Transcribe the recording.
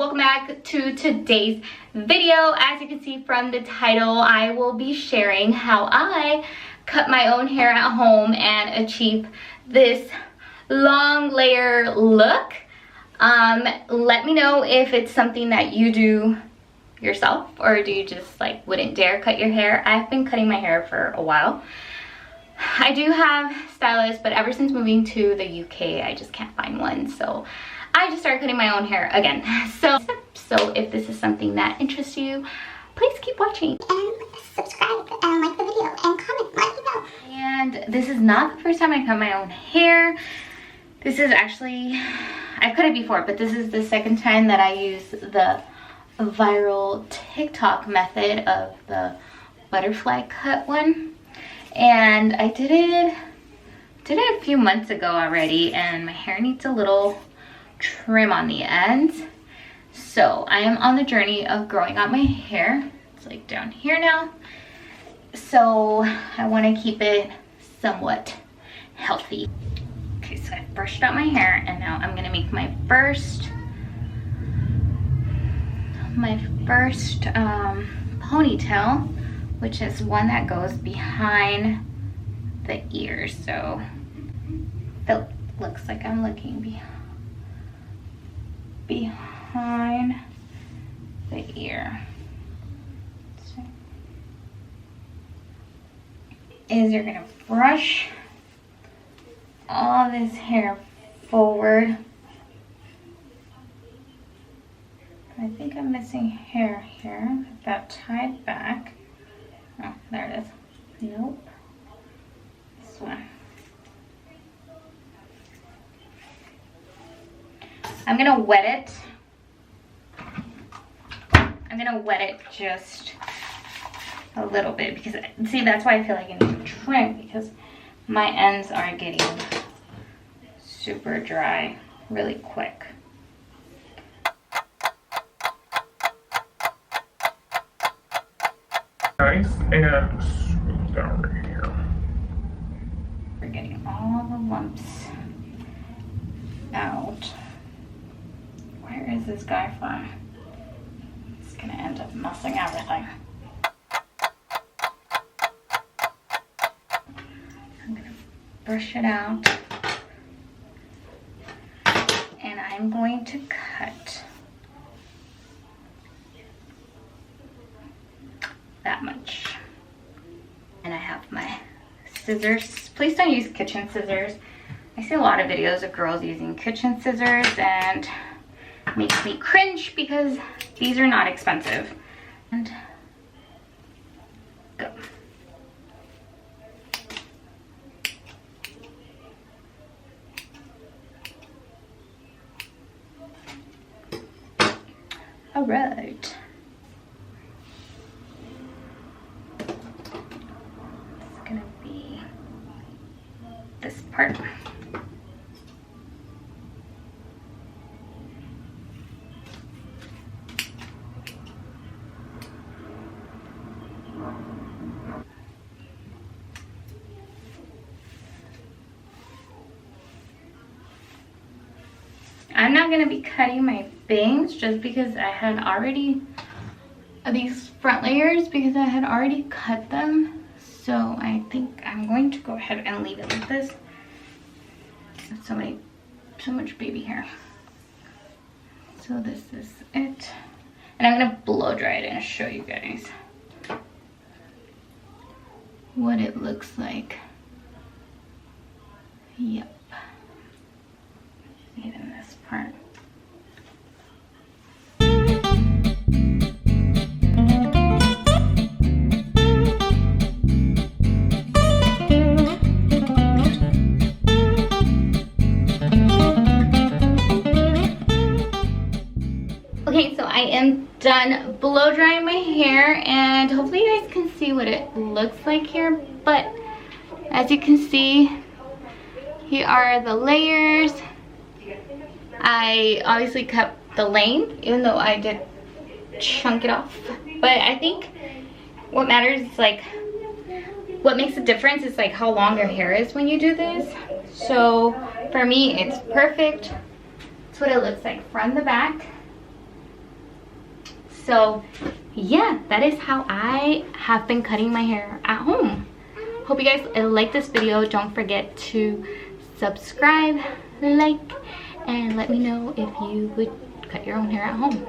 welcome back to today's video. As you can see from the title, I will be sharing how I cut my own hair at home and achieve this long layer look. Let me know if it's something that you do yourself, or do you just like wouldn't dare cut your hair. I've been cutting my hair for a while. I do have stylists, but ever since moving to the UK, I just can't find one. So I just started cutting my own hair again. So if this is something that interests you, please keep watching. And subscribe and like the video and comment, let me know. And this is not the first time I cut my own hair. This is actually, I've cut it before, but this is the second time that I use the viral TikTok method of the butterfly cut one. And I did it a few months ago already, and my hair needs a little trim on the ends. So I am on the journey of growing out my hair. It's like down here now. So I want to keep it somewhat healthy. Okay, so I brushed out my hair, and now I'm gonna make my first ponytail, which is one that goes behind the ears. So it looks like I'm looking behind the ear. So, you're gonna brush all this hair forward. I think I'm missing hair here. That tied back. Oh, there it is. Nope. This one. I'm gonna wet it. I'm gonna wet it just a little bit because, see, that's why I feel like I need to trim, because my ends are getting super dry really quick. Nice and smooth down right here. We're getting all the lumps out. Where is this guy from? It's gonna end up messing everything. I'm gonna brush it out, and I'm going to cut that much. And I have my scissors. Please don't use kitchen scissors. I see a lot of videos of girls using kitchen scissors, and it makes me cringe because these are not expensive. And go. All right. This part. I'm not going to be cutting my bangs just because I had already, these front layers, because I had already cut them. So I think I'm going to go ahead and leave it like this. So much baby hair. So this is it. And I'm gonna blow dry it and show you guys what it looks like. Yep. Even this part. Okay, so I am done blow drying my hair, and hopefully you guys can see what it looks like here. But as you can see, here are the layers. I obviously cut the length, even though I did chunk it off. But I think what matters is like, what makes a difference is like how long your hair is when you do this. So for me, it's perfect. That's what it looks like from the back. So yeah, that is how I have been cutting my hair at home. Hope you guys like this video. Don't forget to subscribe, like, and let me know if you would cut your own hair at home.